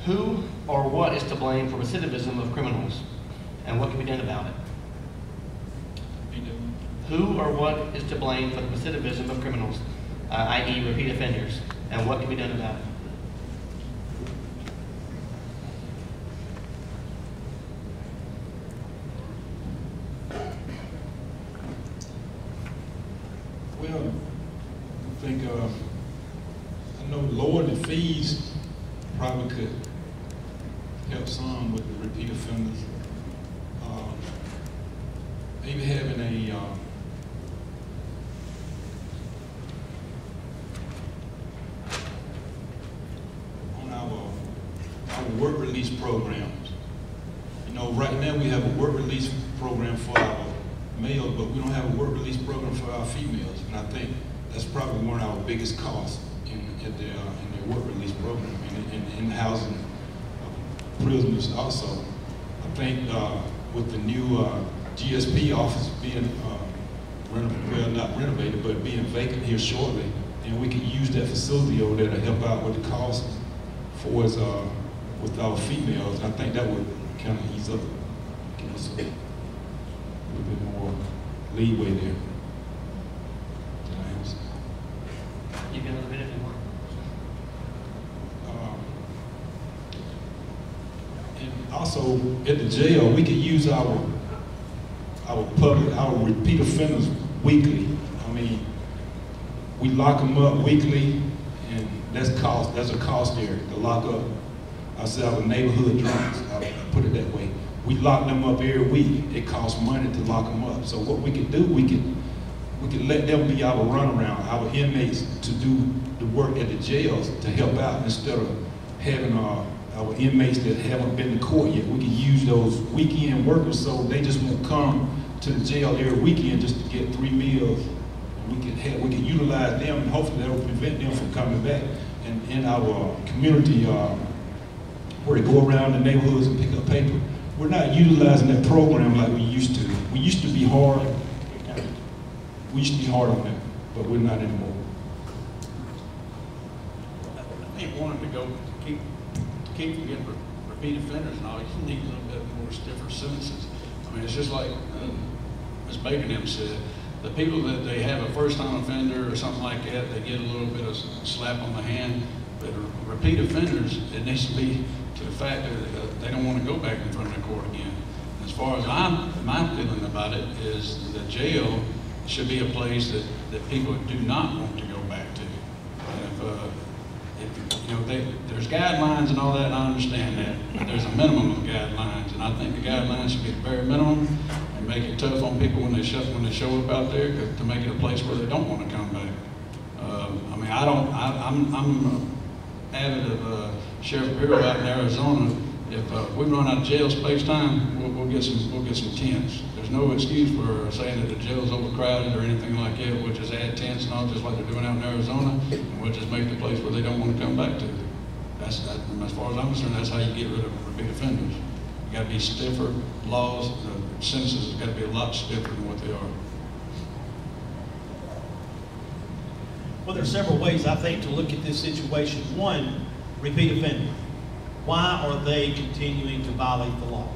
Who or what is to blame for recidivism of criminals, and what can be done about it? Who or what is to blame for the recidivism of criminals, i.e. repeat offenders, and what can be done about it? Well, I think, I know lowering the fees probably could help some with the repeat offenders. Maybe having a, on our work release programs. You know, right now we have a work release program for our males, but we don't have a work release program for our females. And I think that's probably one of our biggest costs in their work release program and in housing prisoners also. I think with the new GSP office being not renovated, but being vacant here shortly, and we can use that facility over there to help out with the costs for us with our females. I think that would kind of ease up, give us a little bit more leeway there. You can a little bit if you want. And also at the jail, we can use our repeat offenders weekly. I mean, we lock them up weekly, and that's a cost there to lock up. I say our neighborhood drunks, I'll put it that way. We lock them up every week. It costs money to lock them up. So what we can do, we can let them be our runaround, our inmates to do the work at the jails to help out instead of having our inmates that haven't been to court yet. We can use those weekend workers so they just won't come to the jail every weekend just to get 3 meals. We can utilize them, and hopefully that will prevent them from coming back. And in our community, where they go around the neighborhoods and pick up paper, we're not utilizing that program like we used to. We used to be hard. We used to be hard on them, but we're not anymore. I ain't wanting to go keep from getting repeat offenders and all. You need a little bit more stiffer sentences. I mean, it's just like Ms. Bacon said, the people that they have a first-time offender or something like that, they get a little bit of slap on the hand. But repeat offenders, it needs to be to the fact that they don't want to go back in front of the court again. As far as my feeling about it is the jail should be a place that people do not want to go back to. And if you know, there's guidelines and all that, and I understand that, but there's a minimum of guidelines, and I think the guidelines should be the very minimum and make it tough on people when they show up out there to make it a place where they don't want to come back. I mean, I'm avid of Sheriff Bureau out in Arizona. If we run out of jail space time, we'll get some tents. There's no excuse for saying that the jail's overcrowded or anything like that. We'll just add tents and all, just like they're doing out in Arizona, and we'll just make the place where they don't want to come back to. As far as I'm concerned, that's how you get rid of repeat offenders. You got to be stiffer laws. The sentences have got to be a lot stiffer than what they are. Well, there's several ways, I think, to look at this situation. One, repeat offender. Why are they continuing to violate the law?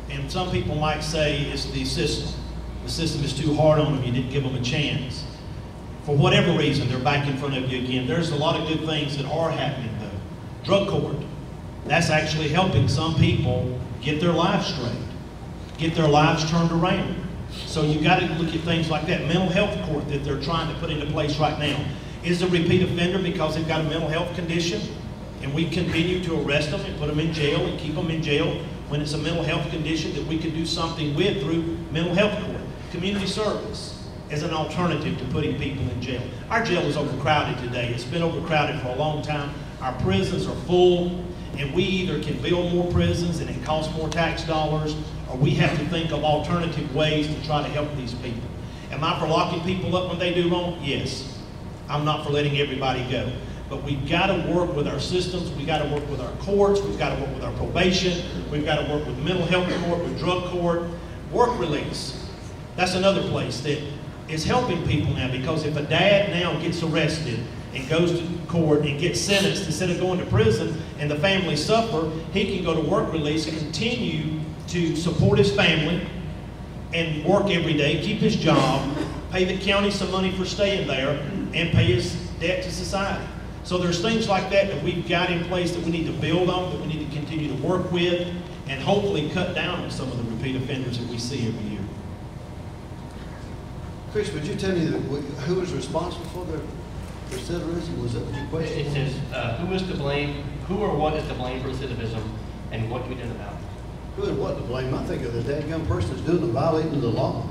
And some people might say it's the system. The system is too hard on them. You didn't give them a chance. For whatever reason, they're back in front of you again. There's a lot of good things that are happening, though. Drug court. That's actually helping some people get their lives straight, get their lives turned around. So you got to look at things like that. Mental health court that they're trying to put into place right now. Is a repeat offender because they've got a mental health condition, and we continue to arrest them and put them in jail and keep them in jail when it's a mental health condition that we could do something with through mental health court. Community service as an alternative to putting people in jail. Our jail is overcrowded today. It's been overcrowded for a long time. Our prisons are full, and we either can build more prisons and it costs more tax dollars, or we have to think of alternative ways to try to help these people. Am I for locking people up when they do wrong? Yes. I'm not for letting everybody go. But we've got to work with our systems, we've got to work with our courts, we've got to work with our probation, we've got to work with mental health court, with drug court, work release. That's another place that is helping people now, because if a dad now gets arrested and goes to court and gets sentenced, instead of going to prison and the family suffer, he can go to work release, continue to support his family and work every day, keep his job, pay the county some money for staying there, and pay his debt to society. So there's things like that that we've got in place that we need to build on, that we need to continue to work with, and hopefully cut down on some of the repeat offenders that we see every year. Chris, would you tell me who was responsible for the recidivism? Was that what your question It was? says, who is to blame, who or what is to blame for recidivism, and what can be done about it? Who and what to blame? I think of the dadgum person that's doing the violating the law.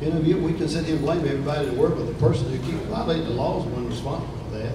You know, we can sit here and blame everybody to work with the person who keeps violating the law is the one responsible for that.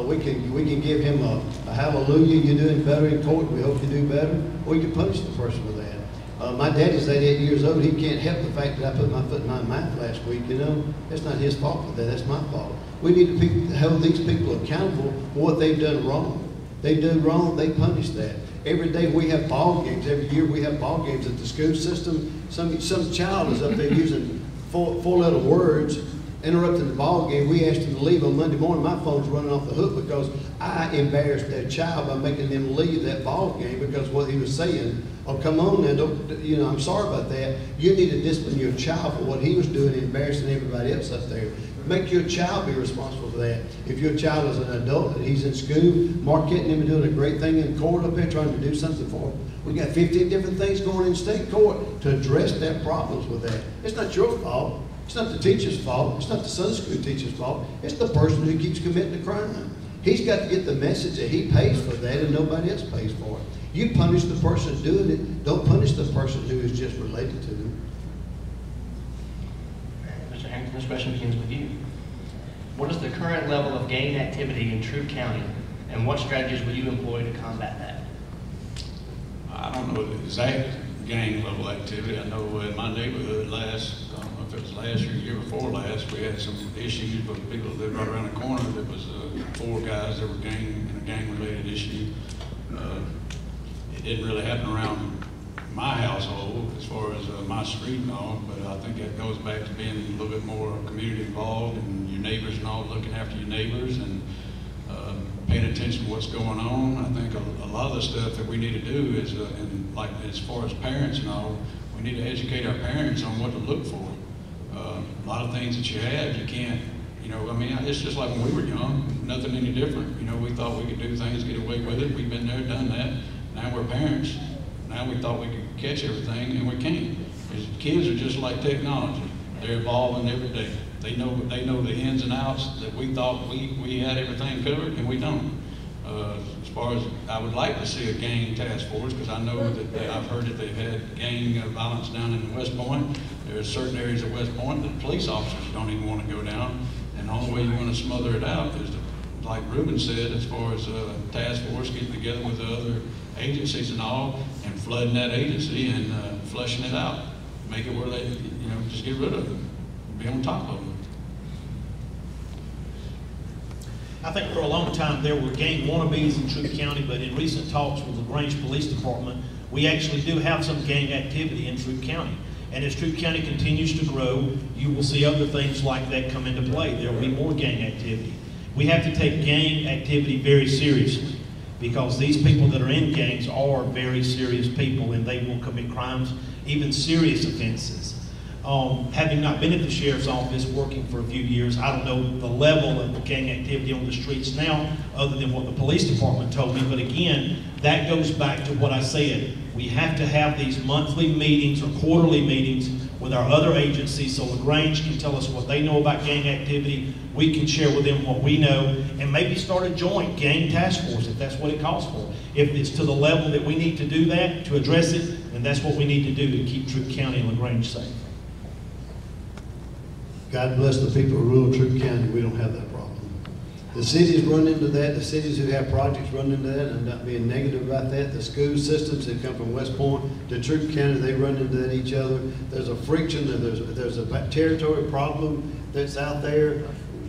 We can give him a hallelujah, you're doing better in court, we hope you do better, or we can punish the person for that. My daddy's 88 years old, he can't help the fact that I put my foot in my mouth last week, you know. It's not his fault for that, that's my fault. We need to hold these people accountable for what they've done wrong. They've done wrong, they punish that. Every day we have ball games, every year we have ball games at the school system. Some child is up there using four-letter words, interrupting the ball game. We asked them to leave on Monday morning. My phone's running off the hook because I embarrassed that child by making them leave that ball game because what he was saying. Oh, come on now, you know, I'm sorry about that. You need to discipline your child for what he was doing, embarrassing everybody else up there. Make your child be responsible for that. If your child is an adult and he's in school, marketing him and doing a great thing in court up there trying to do something for him. We got 15 different things going in state court to address their problems with that. It's not your fault. It's not the teacher's fault. It's not the Sunday school teacher's fault. It's the person who keeps committing the crime. He's got to get the message that he pays for that and nobody else pays for it. You punish the person doing it. Don't punish the person who is just related to them. Mr. Harrington, this question begins with you. What is the current level of gang activity in Troup County, and what strategies will you employ to combat that? I don't know the exact gang level activity. I know in my neighborhood I don't know if it was last year, year before last, we had some issues with people that lived right around the corner. There was 4 guys that were in a gang-related issue. It didn't really happen around my household as far as my street and all, but I think that goes back to being a little bit more community involved and your neighbors and all, looking after your neighbors and paying attention to what's going on. I think a lot of the stuff that we need to do is, and like as far as parents and all, we need to educate our parents on what to look for. A lot of things that you have, you can't, you know, I mean, it's just like when we were young, nothing any different. You know, we thought we could do things, get away with it. We've been there, done that. Now we're parents. Now we thought we could catch everything, and we can't. Because kids are just like technology. They're evolving every day. They know the ins and outs that we thought we had everything covered, and we don't. As far as I would like to see a gang task force, because I know that I've heard that they've had gang violence down in West Point. There are certain areas of West Point that police officers don't even want to go down, and the only way you're going to smother it out is to, like Ruben said, as far as task force getting together with the other agencies and all, and flooding that agency and flushing it out, make it where they, you know, just get rid of them, be on top of them. I think for a long time there were gang wannabes in Troup County, but in recent talks with the LaGrange Police Department, we actually do have some gang activity in Troup County. And as Troup County continues to grow, you will see other things like that come into play. There will be more gang activity. We have to take gang activity very seriously, because these people that are in gangs are very serious people and they will commit crimes, even serious offenses. Having not been at the sheriff's office working for a few years, I don't know the level of the gang activity on the streets now, other than what the police department told me. But again, that goes back to what I said. We have to have these monthly meetings or quarterly meetings with our other agencies so LaGrange can tell us what they know about gang activity. We can share with them what we know, and maybe start a joint gang task force if that's what it calls for. If it's to the level that we need to do that, to address it, then that's what we need to do to keep Troup County and LaGrange safe. God bless the people of rural Troup County. We don't have that problem. The cities run into that. The cities who have projects run into that, and not being negative about that. The school systems that come from West Point to Troup County, they run into that each other. There's a friction, and there's a territory problem that's out there.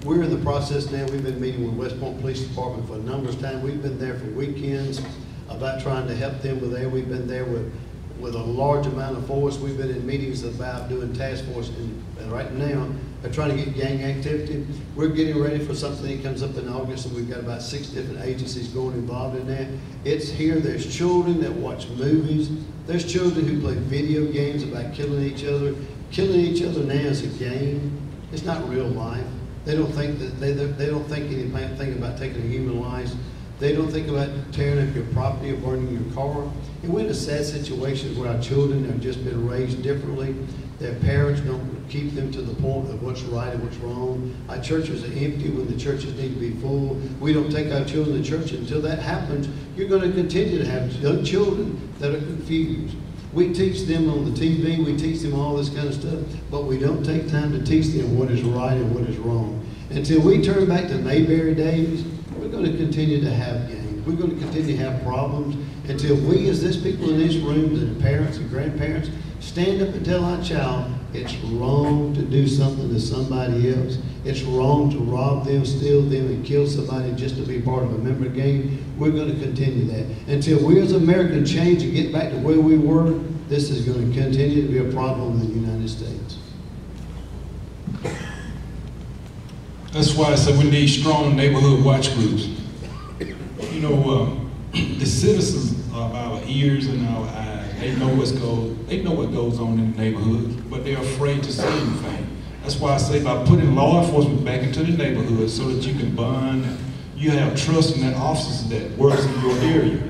We're in the process now. We've been meeting with West Point Police Department for a number of times. We've been there for weekends about trying to help them with that. We've been there with a large amount of force. We've been in meetings about doing task force, and right now trying to get gang activity. We're getting ready for something that comes up in August, and we've got about 6 different agencies going involved in that. It's here, there's children that watch movies. There's children who play video games about killing each other. Killing each other now is a game. It's not real life. They don't think that they don't think anything about taking a human life. They don't think about tearing up your property or burning your car. And we're in a sad situation where our children have just been raised differently. Their parents don't keep them to the point of what's right and what's wrong. Our churches are empty when the churches need to be full. We don't take our children to church. Until that happens, you're going to continue to have young children that are confused. We teach them on the TV, we teach them all this kind of stuff, but we don't take time to teach them what is right and what is wrong. Until we turn back to Mayberry days, we're going to continue to have gangs. We're going to continue to have problems until we, as this people in this room, and parents and grandparents, stand up and tell our child it's wrong to do something to somebody else. It's wrong to rob them, steal them, and kill somebody just to be part of a member gang. We're going to continue that. Until we as Americans change and get back to where we were, this is going to continue to be a problem in the United States. That's why I said we need strong neighborhood watch groups. You know, the citizens of our ears and our eyes, they know what goes on in the neighborhood, but they're afraid to say anything. That's why I say by putting law enforcement back into the neighborhood so that you can bond, and you have trust in that officers that works in your area,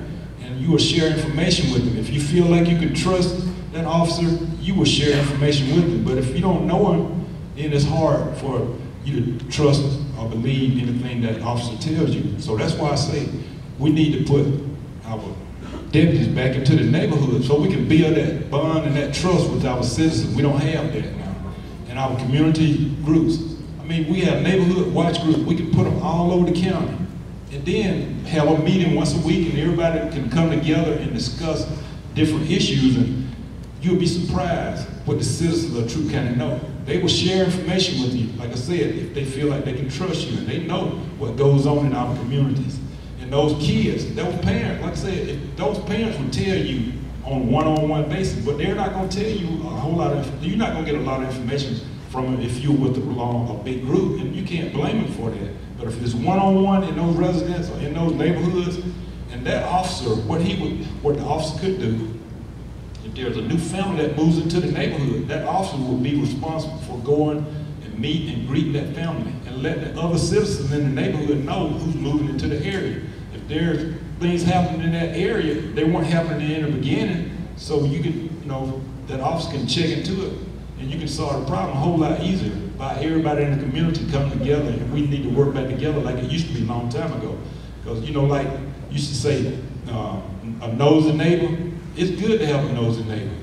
and you will share information with them. If you feel like you can trust that officer, you will share information with them. But if you don't know him, then it's hard for you to trust or believe anything that officer tells you. So that's why I say we need to put our deputies back into the neighborhood so we can build that bond and that trust with our citizens. We don't have that now. And our community groups. I mean, we have neighborhood watch groups. We can put them all over the county. And then have a meeting once a week and everybody can come together and discuss different issues, and you'll be surprised what the citizens of Troup County know. They will share information with you, like I said, if they feel like they can trust you and they know what goes on in our communities. And those kids, those parents, like I said, if those parents will tell you on a one-on-one basis, but they're not going to tell you a whole lot of, you're not going to get a lot of information from them if you're with a big group, and you can't blame them for that. But if it's one-on-one in those residents or in those neighborhoods, and that officer, what the officer could do, if there's a new family that moves into the neighborhood, that officer will be responsible for going and meet and greet that family and let the other citizens in the neighborhood know who's moving into the area. If there's things happening in that area, they weren't happening in the beginning, so you can, you know, that officer can check into it and you can solve the problem a whole lot easier by everybody in the community coming together, and we need to work back together like it used to be a long time ago. Because, you know, like used to say, a nosy neighbor, it's good to have a nosy neighbor.